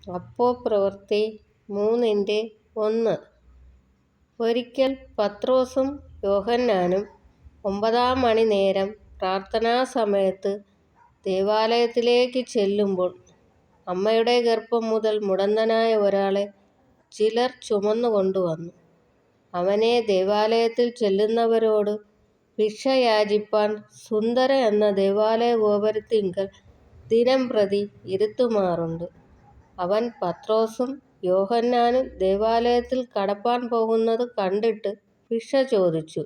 അപ്പോസ്തലപ്രവൃത്തി 3:1. ഒരിക്കൽ പത്രോസും യോഹന്നാനും 9-ാം മണിനേരം പ്രാർത്ഥനാസമയത്ത് ദേവാലയത്തിലേക്ക് ചെല്ലുമ്പോൾ അമ്മയുടെ ഗർഭം മുതൽ മുടന്തനായ ഒരാളെ ചിലർ ചുമന്നുകൊണ്ടുവന്നു. അവനെ ദേവാലയത്തിൽ ചെല്ലുന്നവരോട് ഭിക്ഷ യാചിപ്പാൻ സുന്ദര എന്ന ദേവാലയ ഗോപുരത്തിങ്കൽ ദിനംപ്രതി ഇരുത്തുമാറുണ്ട്. അവൻ പത്രോസും യോഹന്നാനും ദേവാലയത്തിൽ കടപ്പാൻ പോകുന്നത് കണ്ടിട്ട് ഭിക്ഷ ചോദിച്ചു.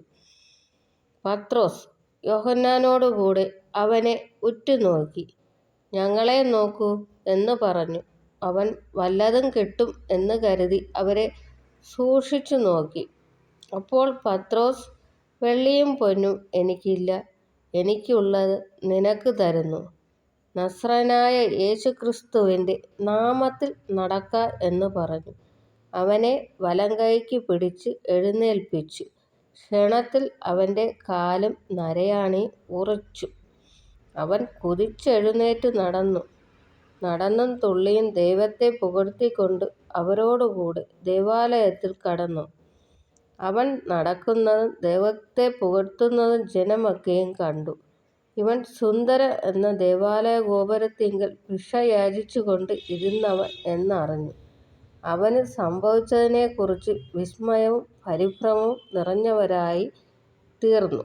പത്രോസ് യോഹന്നാനോടുകൂടെ അവനെ ഉറ്റുനോക്കി, "ഞങ്ങളെ നോക്കൂ" എന്ന് പറഞ്ഞു. അവൻ വല്ലതും കിട്ടും എന്ന് കരുതി അവരെ സൂക്ഷിച്ചു നോക്കി. അപ്പോൾ പത്രോസ്, "വെള്ളിയും പൊന്നും എനിക്കില്ല, എനിക്കുള്ളത് നിനക്ക് തരുന്നു. നസ്രായനായ യേശുക്രിസ്തുവിന്റെ നാമത്തിൽ നടക്ക" എന്ന് പറഞ്ഞു. അവനെ വലങ്കൈക്ക് പിടിച്ച് എഴുന്നേൽപ്പിച്ചു. ക്ഷണത്തിൽ അവന്റെ കാലും നരയാണി ഉറച്ചു. അവൻ കുതിച്ചെഴുന്നേറ്റ് നടന്നും തുള്ളിയും ദൈവത്തെ പുകഴ്ത്തിക്കൊണ്ട് അവരോടുകൂടെ ദേവാലയത്തിൽ കടന്നു. അവൻ നടക്കുന്നതും ദൈവത്തെ പുകഴ്ത്തുന്നതും ജനമൊക്കെയും കണ്ടു. ഇവൻ സുന്ദര എന്ന ദേവാലയ ഗോപുരത്തിങ്കൽ ഭിക്ഷ യാചിച്ചുകൊണ്ട് ഇരുന്നവൻ എന്നറിഞ്ഞു. അവന് സംഭവിച്ചതിനെക്കുറിച്ച് വിസ്മയവും പരിഭ്രമവും നിറഞ്ഞവരായി തീർന്നു.